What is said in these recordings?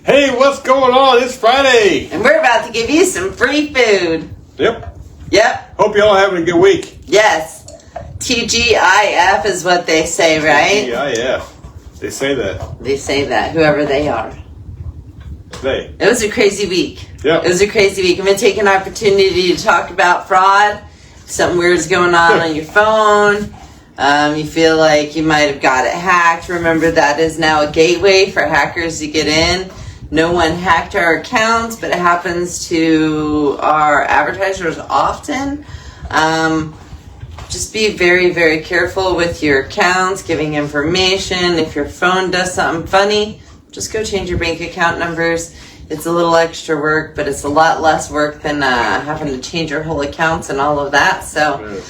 Hey, what's going on? It's Friday. And we're about to give you some free food. Yep. Yep. Hope you all having a good week. Yes. TGIF is what they say, right? TGIF. They say that. They say that, whoever they are. They. It was a crazy week. Yep. It was a crazy week. I'm going to take an opportunity to talk about fraud. Something weird's going on your phone. You feel like you might have got it hacked. Remember, that is now a gateway for hackers to get in. No one hacked our accounts, but it happens to our advertisers often. Just be very, very careful with your accounts, giving information. If your phone does something funny, just go change your bank account numbers. It's a little extra work, but it's a lot less work than having to change your whole accounts and all of that. So,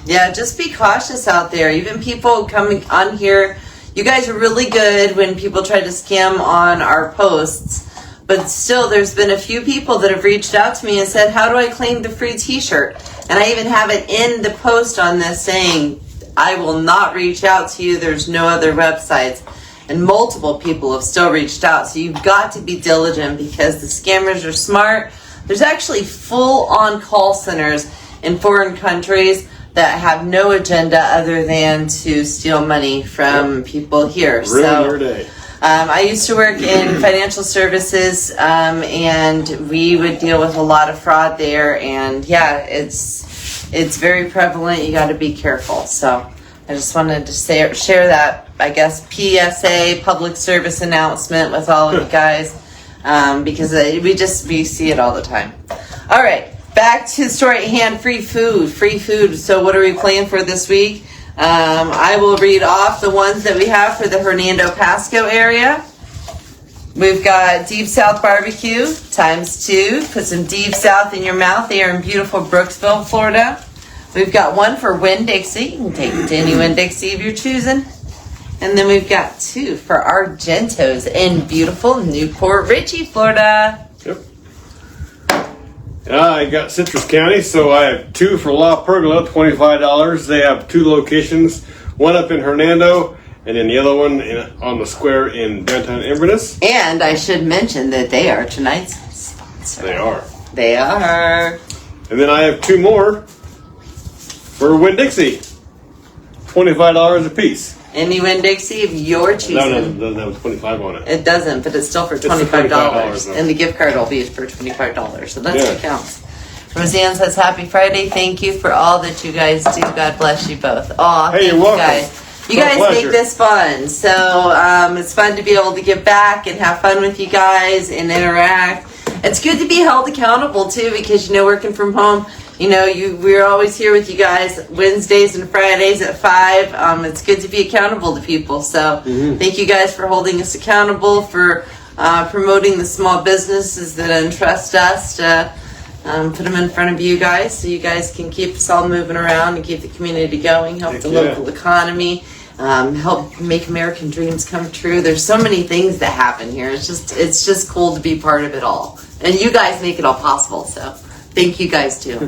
yeah, just be cautious out there. Even people coming on here, you guys are really good when people try to scam on our posts. But still, there's been a few people that have reached out to me and said, how do I claim the free t-shirt? And I even have it in the post on this saying, I will not reach out to you. There's no other websites. And multiple people have still reached out. So you've got to be diligent because the scammers are smart. There's actually full-on call centers in foreign countries that have no agenda other than to steal money from people here. Ruin their day. I used to work in financial services, and we would deal with a lot of fraud there. And yeah, it's very prevalent. You got to be careful. So I just wanted to share that, I guess, PSA, public service announcement with all of you guys, because we see it all the time. All right, back to the story at hand. Free food. So what are we playing for this week? I will read off the ones that we have for the Hernando Pasco area. We've got Deep South Barbecue ×2. Put some Deep South in your mouth. They are in beautiful Brooksville, Florida. We've got one for Winn-Dixie. You can take it to any Winn-Dixie of your choosing. And then we've got two for Argentos in beautiful Newport Richey, Florida. Yep. I got Citrus County, so I have two for La Pergola, $25. They have two locations, one up in Hernando, and then the other one on the square in Downtown Inverness. And I should mention that they are tonight's sponsor. They are. And then I have two more for Winn-Dixie, $25 a piece. Any Winn-Dixie of your choosing. No, it doesn't have 25 on it. It doesn't, but it's still for $25. And the gift card will be for $25. So that's what counts. Roseanne says, happy Friday. Thank you for all that you guys do. God bless you both. Aw, hey, you're welcome. You guys make this fun. So it's fun to be able to give back and have fun with you guys and interact. It's good to be held accountable, too, because, working from home, we're always here with you guys Wednesdays and Fridays at 5. It's good to be accountable to people. So thank you guys for holding us accountable, for promoting the small businesses that entrust us to put them in front of you guys so you guys can keep us all moving around and keep the community going, help the local economy, help make American dreams come true. There's so many things that happen here. It's just cool to be part of it all. And you guys make it all possible, so thank you guys too.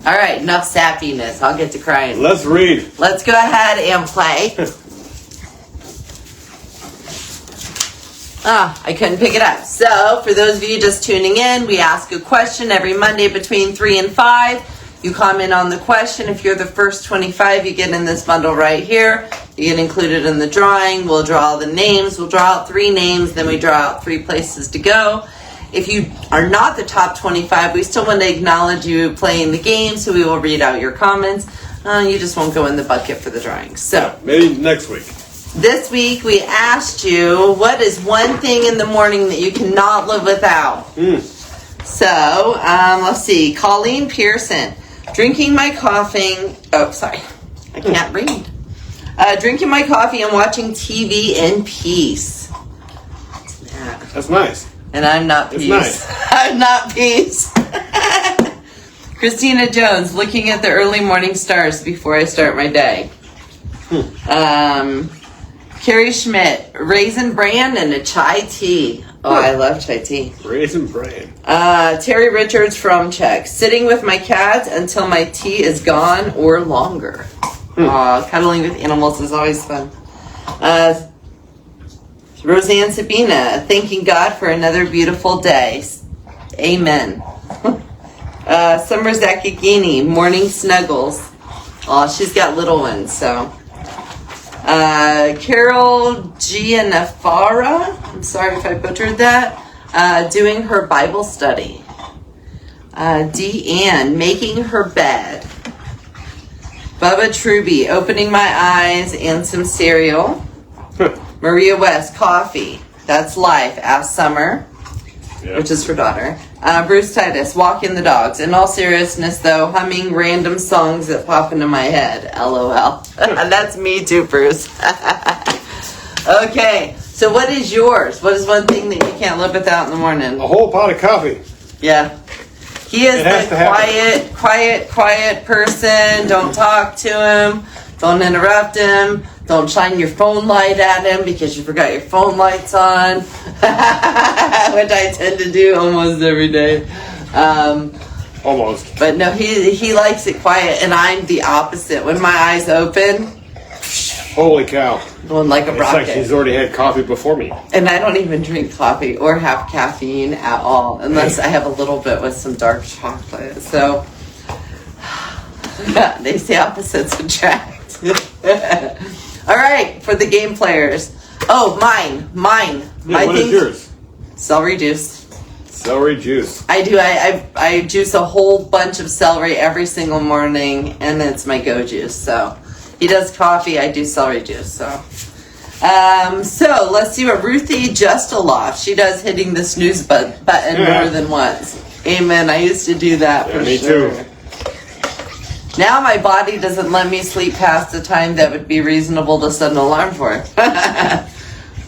All right, enough sappiness. I'll get to crying. Let's read. Let's go ahead and play. I couldn't pick it up. So, for those of you just tuning in, we ask a question every Monday between 3 and 5. You comment on the question. If you're the first 25, you get in this bundle right here. You get included in the drawing. We'll draw the names. We'll draw out 3 names. Then we draw out 3 places to go. If you are not the top 25, we still want to acknowledge you playing the game, so we will read out your comments. You just won't go in the bucket for the drawing. So maybe next week. This week we asked you, what is one thing in the morning that you cannot live without? So, let's see. Colleen Pearson. Drinking my coffee. Oh, sorry. I can't read. Drinking my coffee and watching TV in peace. That's nice. And I'm not peace. Nice. I'm not peace. Christina Jones, looking at the early morning stars before I start my day. Carrie Schmidt, Raisin Bran and a chai tea. Oh, I love chai tea. Raisin Bran. Terry Richards from Czech, sitting with my cat until my tea is gone or longer. Cuddling with animals is always fun. Roseanne Sabina, thanking God for another beautiful day. Amen. Summer Zakagini, morning snuggles. Oh, she's got little ones, so. Carol Gianafara, I'm sorry if I butchered that, doing her Bible study. Deanne, making her bed. Bubba Truby, opening my eyes and some cereal. Maria West, coffee. That's life. Ask Summer, which is her daughter. Bruce Titus, walking the dogs. In all seriousness, though, humming random songs that pop into my head. LOL. That's me too, Bruce. Okay, so what is yours? What is one thing that you can't live without in the morning? A whole pot of coffee. Yeah. He is the quiet person. Don't talk to him. Don't interrupt him. Don't shine your phone light at him because you forgot your phone lights on, which I tend to do almost every day. Almost. But no, he likes it quiet, and I'm the opposite. When my eyes open, holy cow. going like a rocket. It's like she's already had coffee before me. And I don't even drink coffee or have caffeine at all, unless I have a little bit with some dark chocolate. So, they say opposites attract. All right, for the game players. Oh, mine. Yeah, what is yours? Celery juice. Celery juice. I do. I juice a whole bunch of celery every single morning, and it's my go juice. So he does coffee. I do celery juice. So let's see what Ruthie Justaloff. She does hitting the snooze button more than once. Amen. I used to do that for me sure. too. Now my body doesn't let me sleep past the time that would be reasonable to set an alarm for.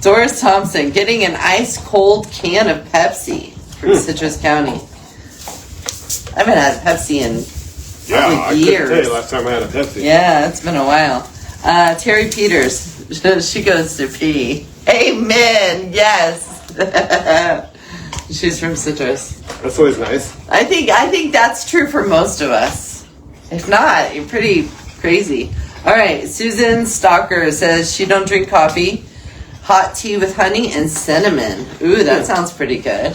Doris Thompson, getting an ice cold can of Pepsi from Citrus County. I haven't had Pepsi in probably years. I couldn't tell you last time I had a Pepsi. Yeah, it's been a while. Terry Peters, she goes to pee. Amen, yes. She's from Citrus. That's always nice. I think that's true for most of us. If not, you're pretty crazy. All right, Susan Stalker says she don't drink coffee. Hot tea with honey and cinnamon. Ooh, that sounds pretty good.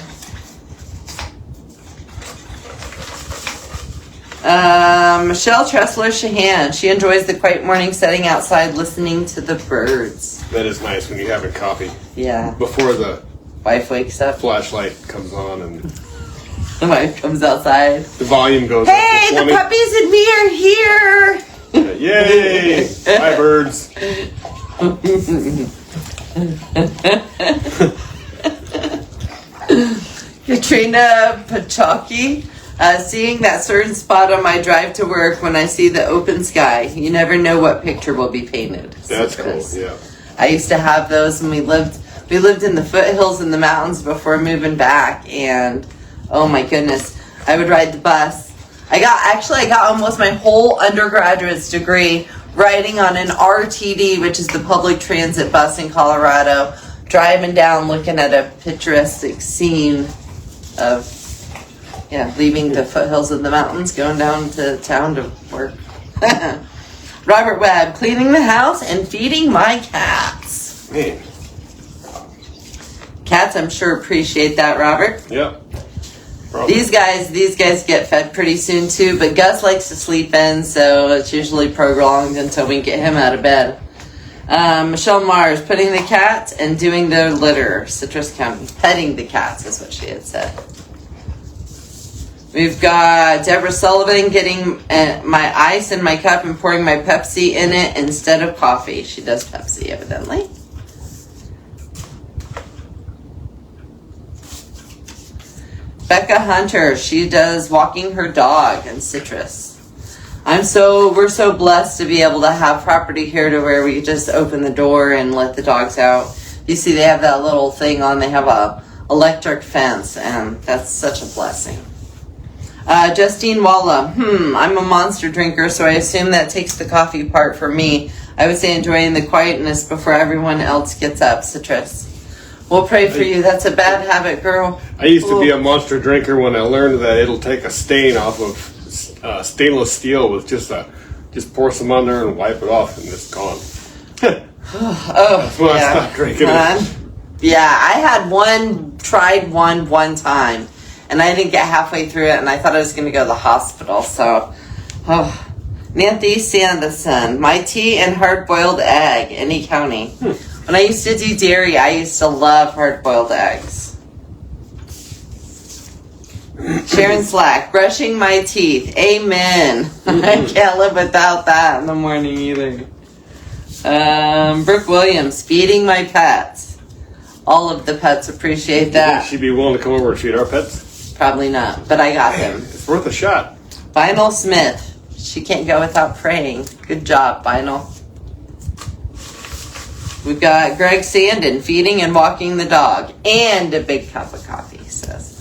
Michelle Tressler Shahan. She enjoys the quiet morning setting outside listening to the birds. That is nice when you're having coffee. Yeah. Before the wife wakes up. Flashlight comes on and the wife comes outside. The volume goes hey, up to 20. The puppies and me are here. Yay! Hi, birds. Katrina Pachaki, seeing that certain spot on my drive to work when I see the open sky. You never know what picture will be painted. That's cool, yeah. I used to have those when we lived in the foothills in the mountains before moving back, and oh my goodness, I would ride the bus. I got almost my whole undergraduate's degree riding on an RTD, which is the public transit bus in Colorado, driving down looking at a picturesque scene of leaving the foothills of the mountains, going down to town to work. Robert Webb, cleaning the house and feeding my cats. Man. Cats, I'm sure, appreciate that, Robert. Yep. Probably. These guys get fed pretty soon too, but Gus likes to sleep in, so it's usually prolonged until we get him out of bed. Michelle Mars, putting the cats and doing their litter. Citrus County, petting the cats is what she had said. We've got Deborah Sullivan getting my ice in my cup and pouring my Pepsi in it instead of coffee. She does Pepsi, evidently. Becca Hunter, she does walking her dog in Citrus. We're so blessed to be able to have property here to where we just open the door and let the dogs out. You see they have that little thing on, they have a electric fence, and that's such a blessing. Justine Walla, I'm a monster drinker, so I assume that takes the coffee part for me. I would say enjoying the quietness before everyone else gets up. Citrus. We'll pray for you. That's a bad habit, girl. I used to be a monster drinker when I learned that it'll take a stain off of stainless steel with just pour some on there and wipe it off and it's gone. Oh, That's when I stopped drinking it. Yeah, I had tried one time, and I didn't get halfway through it, and I thought I was going to go to the hospital. So, Nancy Sanderson, my tea and hard-boiled egg, any county. When I used to do dairy, I used to love hard-boiled eggs. Sharon Slack, brushing my teeth. Amen. I can't live without that in the morning either. Brooke Williams, feeding my pets. All of the pets appreciate that. Would she be willing to come over and feed our pets? Probably not, but I got them. It's worth a shot. Vinyl Smith, she can't go without praying. Good job, Vinyl. We've got Greg Sandin, feeding and walking the dog. And a big cup of coffee, says.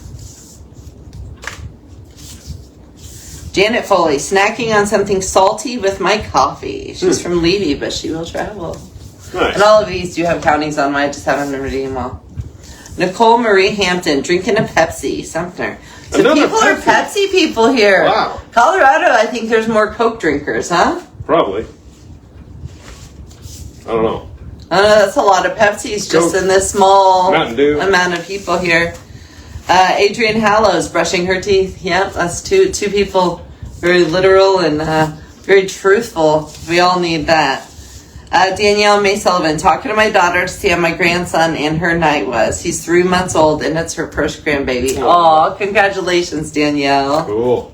Janet Foley, snacking on something salty with my coffee. She's from Levy, but she will travel. Nice. And all of these do have counties on mine. I just haven't redeemed them all. Nicole Marie Hampton, drinking a Pepsi. Sumter. So Another people are Pepsi people here. Wow. Colorado, I think there's more Coke drinkers, huh? Probably. I don't know. That's a lot of Pepsis just Coke. in this small Mountain Dew. amount of people here. Adrienne Hallows, brushing her teeth. Yep, that's two people. Very literal and very truthful. We all need that. Danielle May Sullivan, talking to my daughter to see how my grandson and her night was. He's 3 months old and it's her first grandbaby. Aw, congratulations, Danielle. Cool.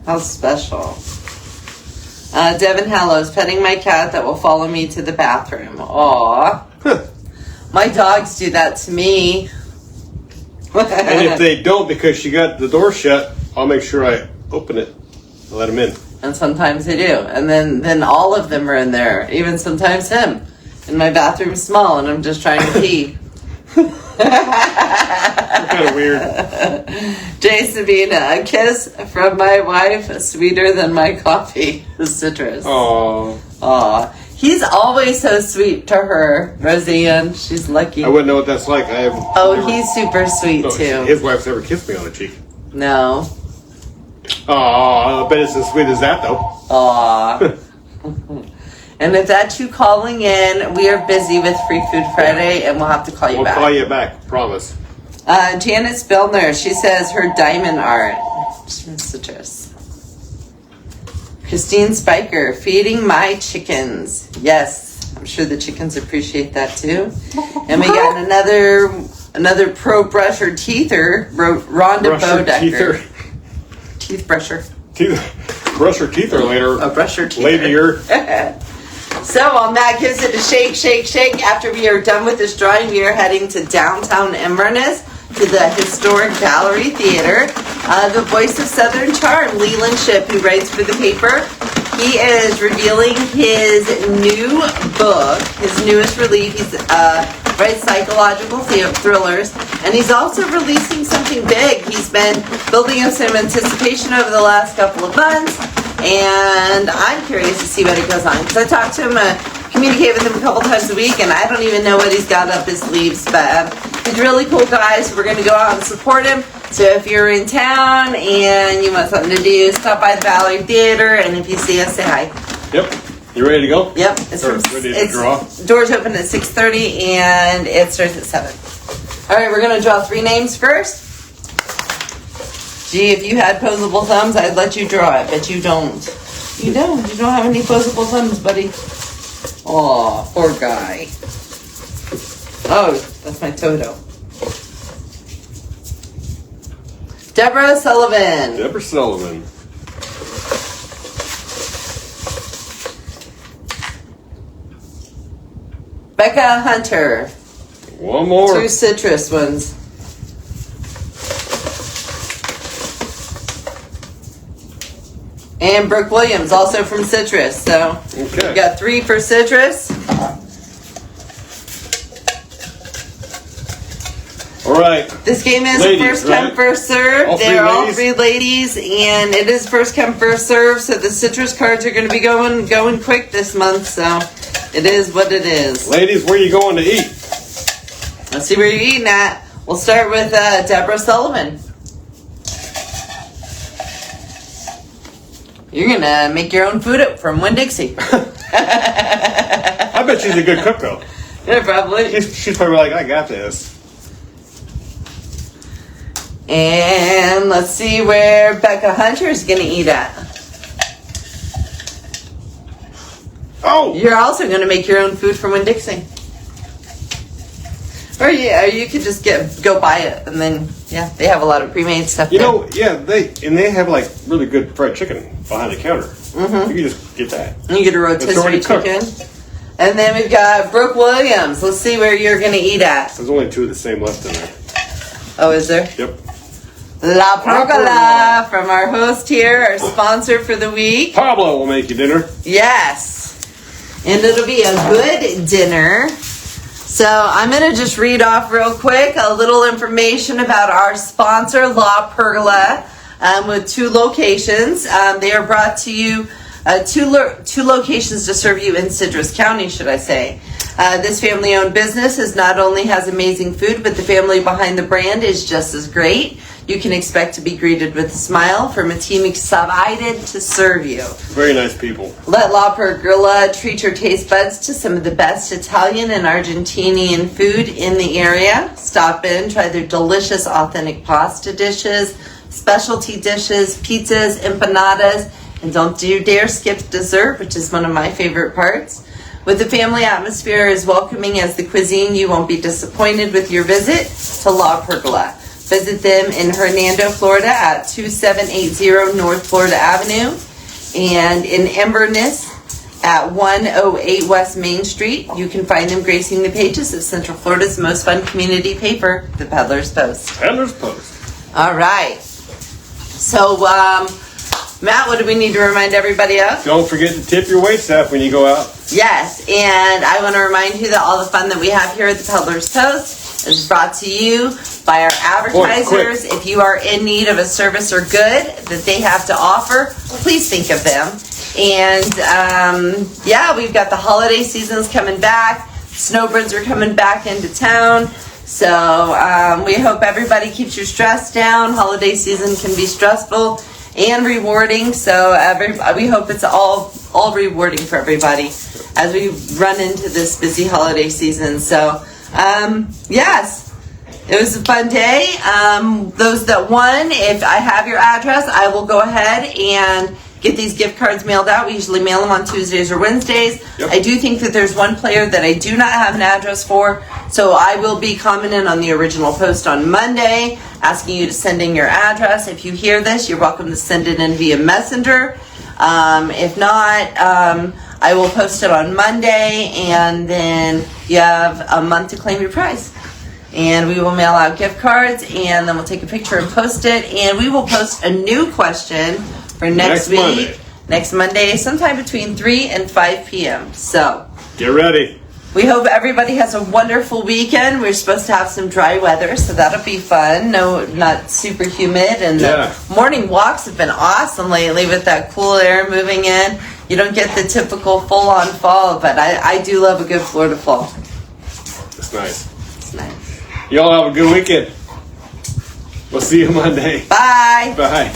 How special. Devin Hallows, petting my cat that will follow me to the bathroom. Aw. My dogs do that to me. And if they don't because she got the door shut, I'll make sure I open it and let them in. And sometimes they do. And then all of them are in there. Even sometimes him. And my bathroom's small and I'm just trying to pee. Kind of weird. Jay Sabina, a kiss from my wife, sweeter than my coffee. The citrus. Oh. Aw. He's always so sweet to her, Roseanne. She's lucky. I wouldn't know what that's like. I have. Oh, he's super sweet too. His wife's never kissed me on the cheek. No. Oh, I bet it's as sweet as that though. Aw. And if that's you calling in, we are busy with Free Food Friday, and we'll have to call you back. We'll call you back, promise. Janet Spillner, she says her diamond art. Citrus. Christine Spiker, feeding my chickens. Yes, I'm sure the chickens appreciate that too. And we got another pro brusher teether, Rhonda Bodecker. Teeth brusher. Brush her teeth or later. A brusher teether. Later. So while Matt gives it a shake, shake, shake, after we are done with this drawing, we are heading to Downtown Inverness to the historic Gallery Theater. The voice of Southern Charm, Leland Shipp, who writes for the paper, he is revealing his new book, his newest release. He's writes psychological thrillers, and he's also releasing something big. He's been building up some anticipation over the last couple of months, and I'm curious to see what it goes on, because I talked to him, communicate with him a couple times a week, and I don't even know what he's got up his sleeves, but he's a really cool guy, so we're going to go out and support him. So if you're in town and you want something to do, stop by the Gallery Theater, and if you see us, say hi. Yep. You ready to go? Yep. Ready to draw? Doors open at 6:30 and it starts at 7. All right, we're going to draw 3 names first. Gee, if you had posable thumbs, I'd let you draw it, but you don't. You don't. You don't have any posable thumbs, buddy. Aw, poor guy. Oh, that's my Toto. Deborah Sullivan. Deborah Sullivan. Becca Hunter. One more. 2 citrus ones. And Brooke Williams, also from Citrus. So Okay. we got 3 for Citrus. All right. This game is Ladies, first come, right? first serve. All 3 They're all ladies? 3 ladies, and it is first come, first serve. So the Citrus cards are going to be going quick this month. So it is what it is. Ladies, where you going to eat? Let's see where you're eating at. We'll start with Deborah Sullivan. You're going to make your own food up from Winn-Dixie. I bet she's a good cook, though. Yeah, probably. She's probably like, I got this. And let's see where Becca Hunter is going to eat at. Oh! You're also going to make your own food for Winn-Dixie. Or you could just go buy it, and then they have a lot of pre-made stuff. You know, they have like really good fried chicken behind the counter. Mm-hmm. You can just get that. And you get a rotisserie chicken. And then we've got Brooke Williams. Let's see where you're going to eat at. There's only 2 of the same left in there. Oh, is there? Yep. La Pergola from our host here, our sponsor for the week. Pablo will make you dinner. Yes. And it'll be a good dinner. So I'm going to just read off real quick a little information about our sponsor, La Pergola, with 2 locations. They are brought to you, two locations to serve you in Citrus County, should I say. This family-owned business not only has amazing food, but the family behind the brand is just as great. You can expect to be greeted with a smile from a team excited to serve you. Very nice people. Let La Pergola treat your taste buds to some of the best Italian and Argentinian food in the area. Stop in, try their delicious, authentic pasta dishes, specialty dishes, pizzas, empanadas, and don't you dare skip dessert, which is one of my favorite parts. With the family atmosphere as welcoming as the cuisine, you won't be disappointed with your visit to La Pergola. Visit them in Hernando, Florida at 2780 North Florida Avenue and in Inverness at 108 West Main Street. You can find them gracing the pages of Central Florida's most fun community paper, the Peddler's Post. Peddler's Post. All right. So, Matt, what do we need to remind everybody of? Don't forget to tip your waitstaff when you go out. Yes, and I want to remind you that all the fun that we have here at the Peddler's Post is brought to you by our advertisers. If you are in need of a service or good that they have to offer, please think of them. And we've got the holiday seasons coming back. Snowbirds are coming back into town. So we hope everybody keeps your stress down. Holiday season can be stressful and rewarding. So we hope it's all rewarding for everybody as we run into this busy holiday season. So yes, it was a fun day. Those that won, if I have your address, I will go ahead and get these gift cards mailed out. We usually mail them on Tuesdays or Wednesdays. Yep. I do think that there's one player that I do not have an address for, so I will be commenting on the original post on Monday, asking you to send in your address. If you hear this, you're welcome to send it in via Messenger. If not, I will post it on Monday, and then you have a month to claim your prize. And we will mail out gift cards, and then we'll take a picture and post it, and we will post a new question for next week. Monday. Next Monday, sometime between 3 and 5 p.m. So get ready. We hope everybody has a wonderful weekend. We're supposed to have some dry weather, so that'll be fun. No, not super humid. And the morning walks have been awesome lately with that cool air moving in. You don't get the typical full-on fall, but I do love a good Florida fall. It's nice. It's nice. Y'all have a good weekend. We'll see you Monday. Bye. Bye.